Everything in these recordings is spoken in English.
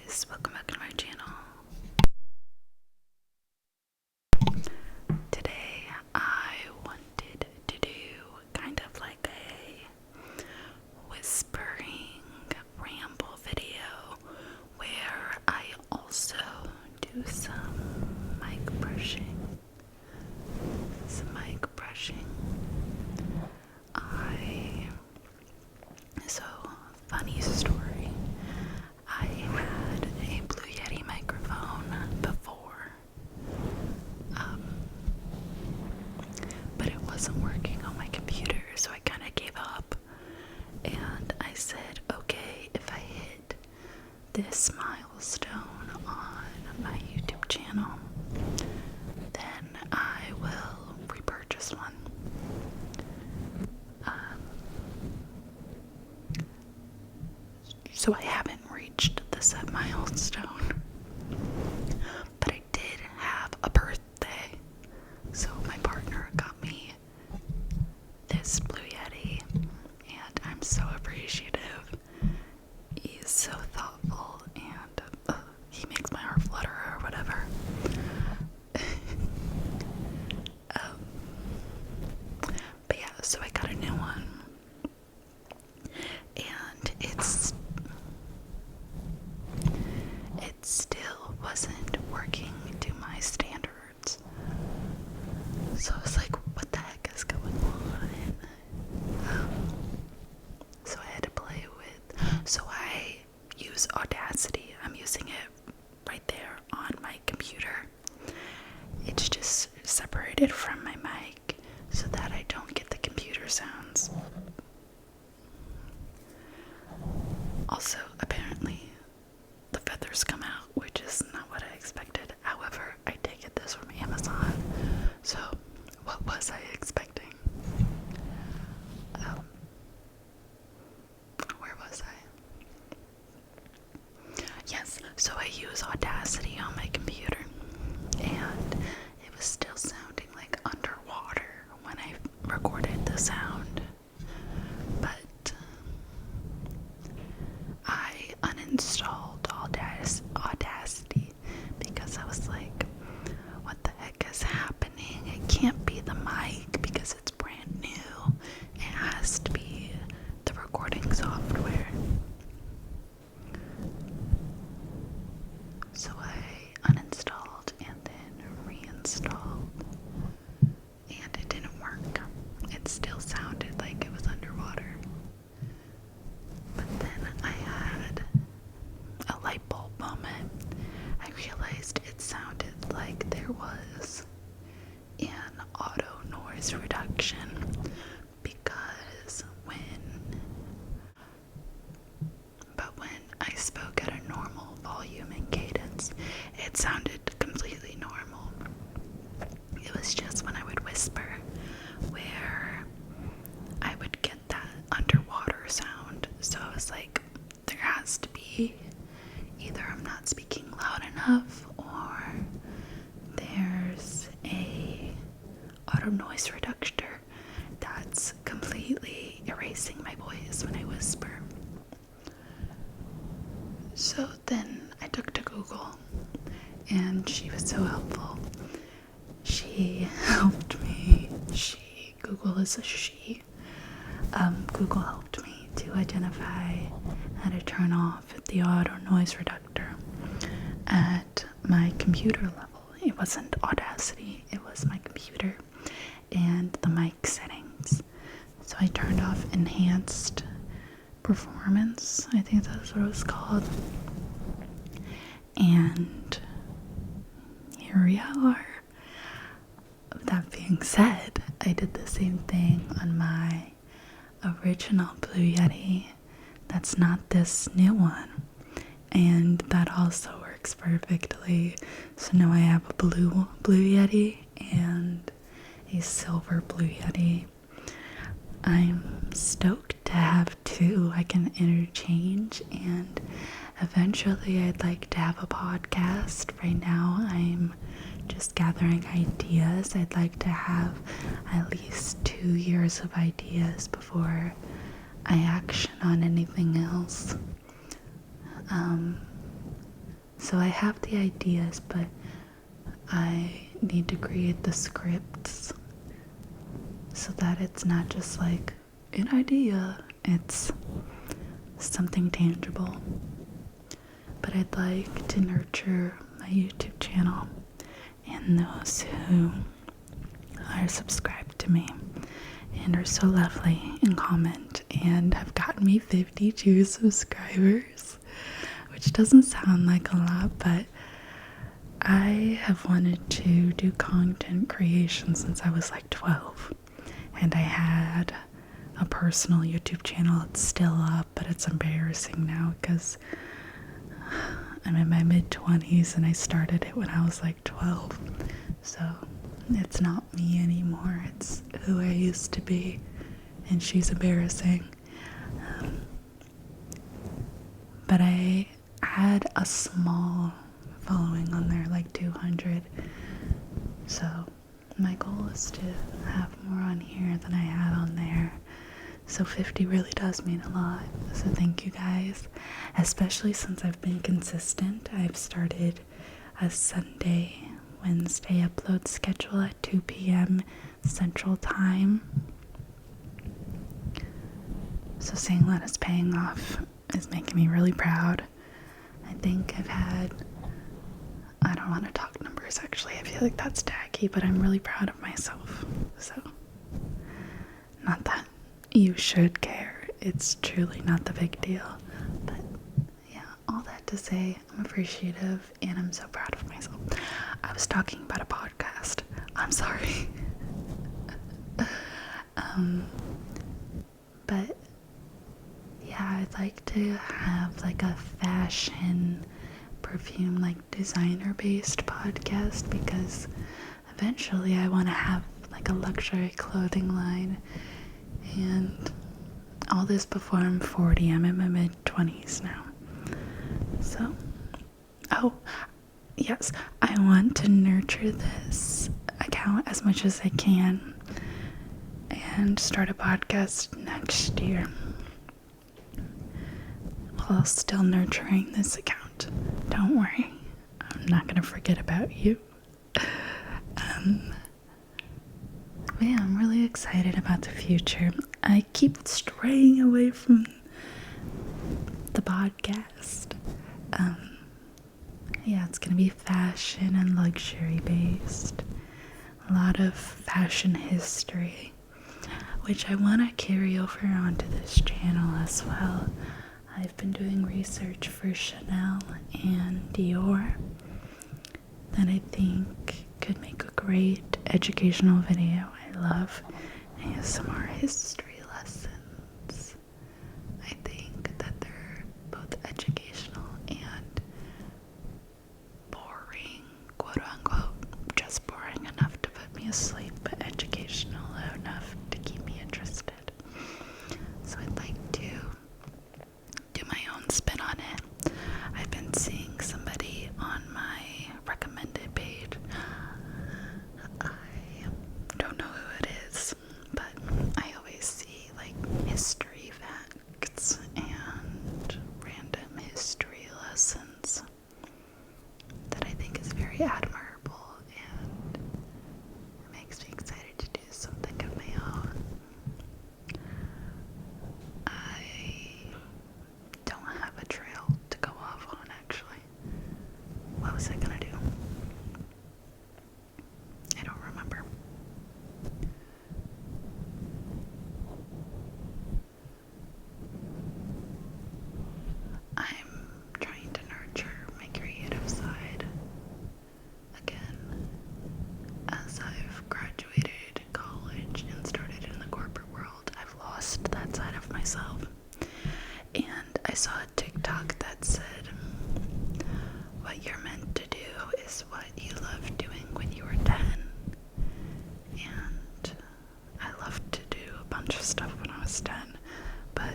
guys, welcome back to my channel. Today I wanted to do kind of like a whispering ramble video where I also do some mic brushing. So, funny story. I had a Blue Yeti microphone before, but it wasn't working on my computer, so I kind of gave up. And I said, okay, if I hit this milestone on my YouTube channel, then I will repurchase one. So I haven't reached the set milestone, but I did have a birthday. So my partner got me this Blue Yeti, and I'm so appreciative. He's so thoughtful, and he makes my heart flutter or whatever. But yeah, so I got a new one, and it still wasn't working to my standards. So I was like, what the heck is going on? So I had to play with, so I use Audacity. I'm using it right there on my computer. It's just separated from my mic so that I don't get the computer sounds. Also, apparently, the feathers come out, which is not what I expected. However, I did get this from Amazon. So, what was I expecting? Where was I? Yes, so I use Audacity on my computer, and it was still sounding like underwater when I recorded the sound. But I uninstalled Audacity because I was like, what the heck is happening? It can't be the mic because it's brand new. It has to be the recording software. So I uninstalled and then reinstalled, and it didn't work. It still sounded like it was underwater. But then I had a light bulb moment. I realized it sounded like there was an auto noise reduction, because when I spoke at a normal volume and cadence, it sounded completely normal. It was just when I would whisper where I would get that underwater sound. So I was like, there has to be either I'm not speaking loud enough, or there's a auto noise reductor that's completely erasing my voice when I whisper. So then I took to Google, and she was so helpful. She helped me. Google is a she. Google helped me to identify how to turn off the auto noise reductor at my computer level. It wasn't Audacity, it was my computer and the mic settings. So I turned off enhanced performance, I think that's what it was called. And here we are. That being said, I did the same thing on my original Blue Yeti. That's not this new one. And that also works perfectly. So now I have a blue Yeti and a silver Blue Yeti. I'm stoked to have two I can interchange, and eventually I'd like to have a podcast. Right now I'm just gathering ideas. I'd like to have at least 2 years of ideas before I action on anything else. So I have the ideas, but I need to create the scripts so that it's not just like an idea, it's something tangible. But I'd like to nurture my YouTube channel and those who are subscribed to me and are so lovely and comment and have gotten me 52 subscribers, which doesn't sound like a lot, but I have wanted to do content creation since I was like 12, and I had a personal YouTube channel. It's still up, but it's embarrassing now because I'm in my mid-20s and I started it when I was like 12, so it's not me anymore. It's who I used to be, and she's embarrassing. But I had a small following on there, like 200. So my goal is to have more on here than I had on there. So 50 really does mean a lot. So thank you guys, especially since I've been consistent. I've started a Sunday, Wednesday upload schedule at 2 p.m. Central Time. So seeing that it's paying off is making me really proud. I think I've had, I don't want to talk numbers actually, I feel like that's tacky, but I'm really proud of myself. So, not that you should care, it's truly not the big deal. But yeah, all that to say, I'm appreciative and I'm so proud of myself. I was talking about a podcast. I'm sorry. But yeah, I'd like to have like a fashion, perfume, like designer based podcast, because eventually I want to have like a luxury clothing line. And all this before I'm 40. I'm in my mid-20s now. So, oh, yes, I want to nurture this account as much as I can and start a podcast next year while still nurturing this account. Don't worry, I'm not going to forget about you. Yeah, I'm really excited about the future. I keep straying away from the podcast. Yeah, it's gonna be fashion and luxury based. A lot of fashion history, which I want to carry over onto this channel as well. I've been doing research for Chanel and Dior that I think could make a great educational video. I love ASMR history lessons. I think that they're both educational and boring, quote unquote, just boring enough to put me asleep, but educational enough to keep me interested. So I'd like to do my own spin on it. I've been seeing somebody on my recommended page. I don't know who it is, but I always see like history facts and random history lessons that I think is very admirable, and it makes me excited to do something of my own. I don't have a trail to go off on, actually. What was I gonna do? I don't remember. I'm trying to nurture my creative side again. As I've graduated college and started in the corporate world, I've lost that side of myself. And I saw a TikTok that said, what you're meant to do is what you loved doing when you were 10. And I loved to do a bunch of stuff when I was 10, but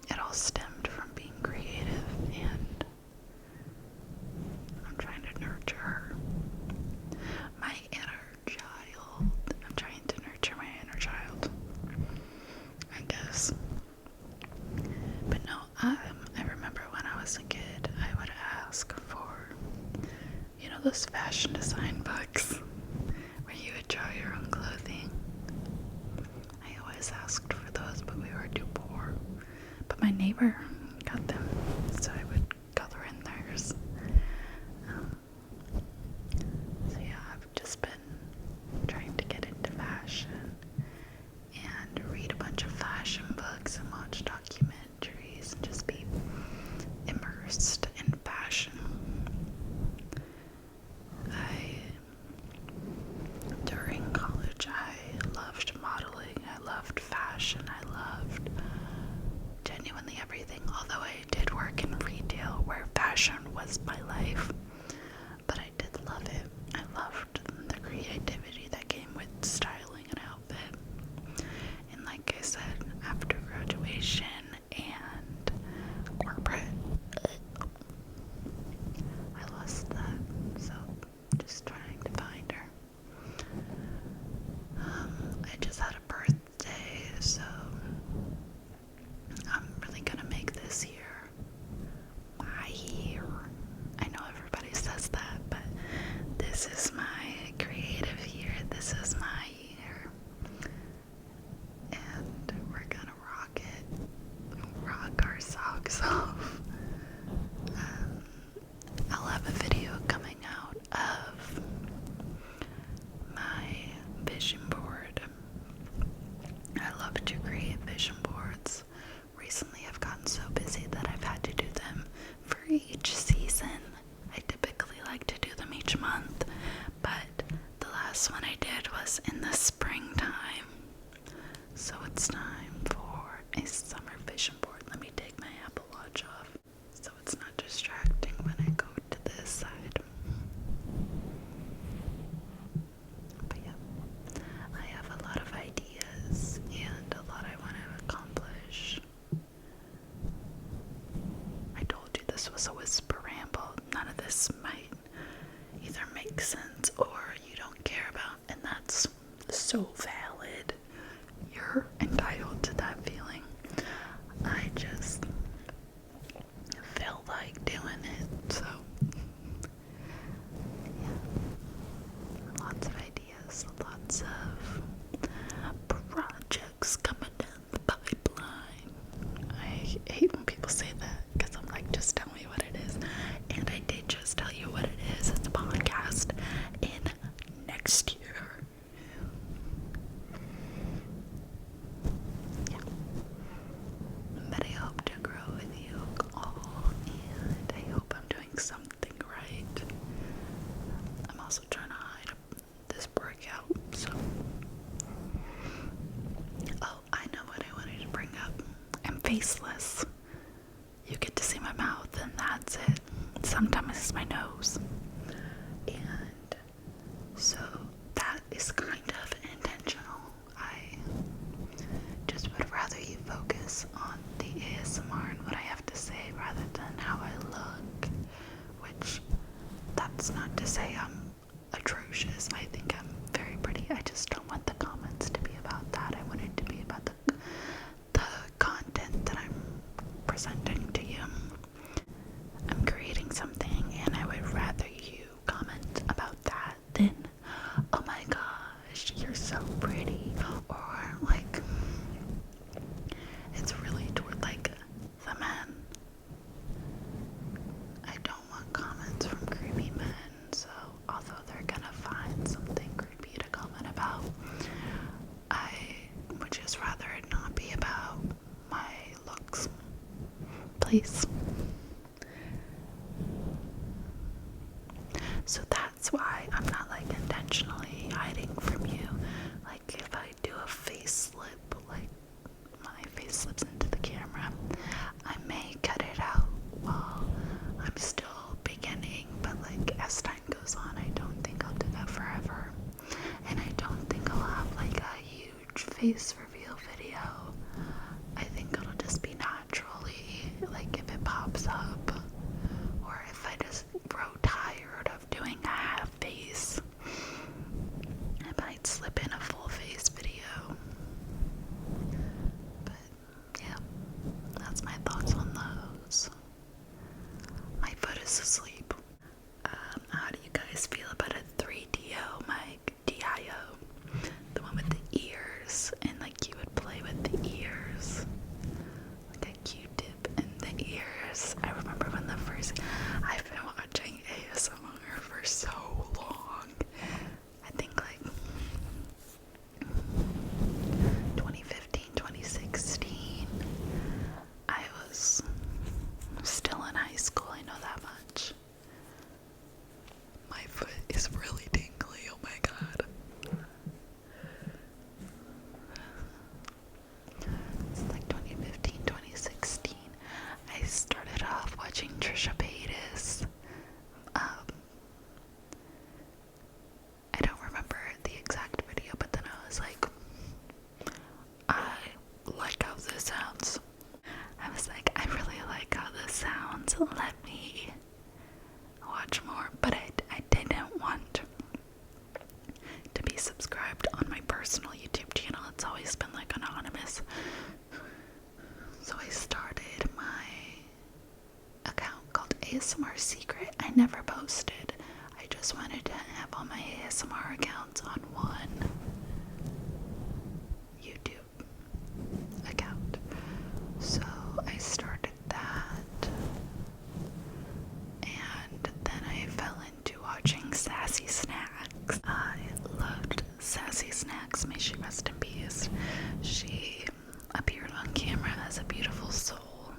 it all stemmed from being creative, and I'm trying to nurture her. My inner child. I'm trying to nurture my inner child, I guess. But no, I remember when I was a kid, I would ask those fashion design books where you would draw your own clothing. I always asked for those, but we were too poor. But my neighbor got them, so I would color in theirs. So yeah, I've just been trying to get into fashion and read a bunch of fashion books and watch documentaries and just be immersed in fashion. During college, I loved modeling, I loved fashion, I loved genuinely everything, although I did work in retail where fashion was my life, but I did love it. I loved the creativity that came with styling an outfit, and like I said, after graduation and corporate, I lost that, so just trying to find her. I just had a birthday, so I'm really gonna make this year my year. I know everybody says that, but this is my creative year. This is my year. And we're gonna rock it. Rock our socks off. I'll have a video coming out of my vision board. I love to create vision boards. Recently I've gotten so busy that I've had to do them for each season. I typically like to do them each month, but the last one I did was in the springtime. So it's time for a summer vision board. Let me take my Apple Watch off so it's not distracting when I go to this side. But yeah, I have a lot of ideas and a lot I want to accomplish. I told you this was a whisper ramble. None of this might either make sense or you don't care about, and that's so valid. You're entitled to that feeling. I just feel like doing it, so yeah. Lots of ideas, lots of projects coming down the pipeline. I hate when people say that because I'm like, just tell me what it is. And I did just tell you what it is. It's a podcast in next year. Yeah. But I hope to grow with you all, and I hope I'm doing something right. I'm also trying to hide this breakout, so. Oh, I know what I wanted to bring up. I'm faceless. You get to see my mouth, and that's it. Sometimes it's my nose. And so that is kind of intentional. I just would rather you focus on the ASMR and what I have to say rather than how I look, which that's not to say I'm atrocious. I think I'm very pretty. I just don't want the comments to be about that. I want it to be about the content that I'm presenting to you. I'm creating something and I would rather you comment about that than, oh my gosh, you're so pretty, or like, it's really toward like the men. I don't want comments from creepy men, so although they're gonna find something creepy to comment about, I would just rather it not be about my looks. Please. So that's why I'm not like intentionally hiding from you. Like if I do a face slip, like my face slips into the camera, I may cut it out while I'm still beginning, but like as time goes on, I don't think I'll do that forever. And I don't think I'll have like a huge face reveal video. I think it'll just be naturally, like if it pops up, or if I just grow tired of doing a half face, I might slip in a full face video. But yeah, that's my thoughts on those. My foot is asleep. How do you guys wouldn't let me watch more, but I didn't want to be subscribed on my personal YouTube channel. It's always been like anonymous. So I started my account called ASMR Secret. I never posted. I just wanted to have all my ASMR accounts on one YouTube account. So I started that, and then I fell into watching Sassy Snacks. I loved Sassy Snacks. May she rest in peace. She appeared on camera as a beautiful soul.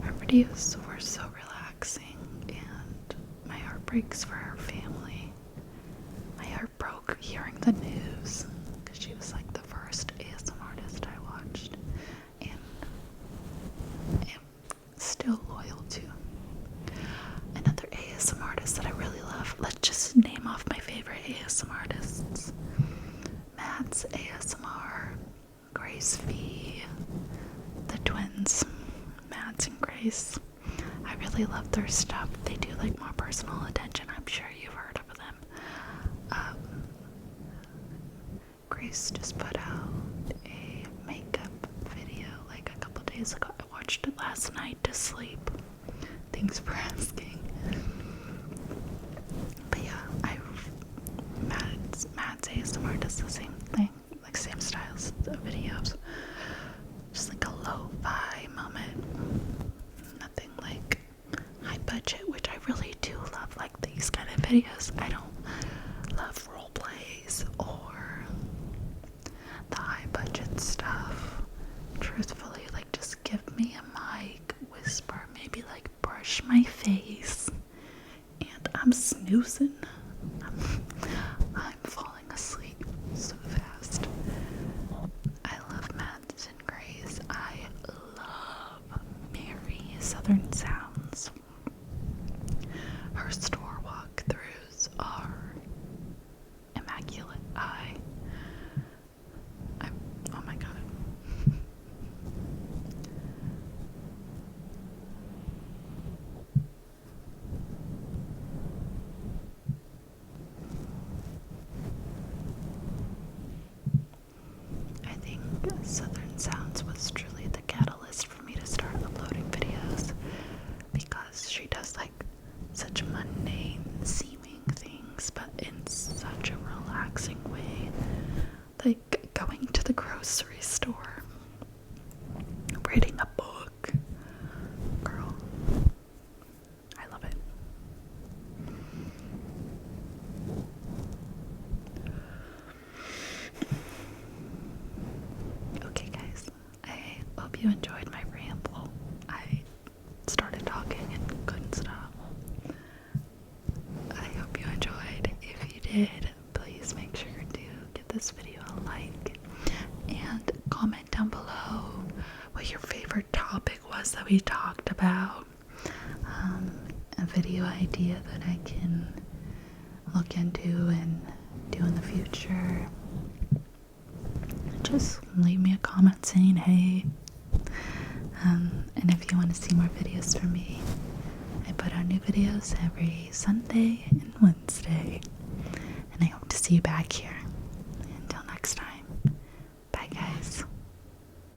Her videos were so relaxing, and my heart breaks for her family. My heart broke hearing the news, because she was like the first ASMR artist I watched, and am still loyal to. Another ASMR artist that I really love, let's just name off my favorite ASMR artists. Matt's ASMR, Grace V, the twins, Mads and Grace. I really love their stuff. They do like more personal attention. I'm sure you've heard of them. Grace just put out a makeup video like a couple days ago. I watched it last night to sleep. Thanks for asking. But yeah, Matt's ASMR does the same thing, like same styles of videos. Just like a lo-fi moment. Nothing like high budget, which I really do love, like these kind of videos. I don't love role plays or the high budget stuff. Truthfully, like just give me a mic, whisper, maybe like brush my face, and I'm snoozing. I'm falling asleep so fast. I love Mads and Grace. I love Mary Southern Sounds. Her store walkthroughs are immaculate. Oh my god. I think Southern Sounds was truly the catalyst for me to start uploading videos, because she does like such mundane seeming things, but in such a relaxing way. Like going to the grocery store, reading a book. Girl, I love it. Okay guys, I hope you enjoyed my ramble. I started talking and couldn't stop. I hope you enjoyed. If you did, please make sure to give this video a like and comment down below what your favorite topic was that we talked about. A video idea that I can look into and do in the future. Just leave me a comment saying hey. And if you want to see more videos from me, I put out new videos every Sunday and Wednesday. And I hope to see you back here.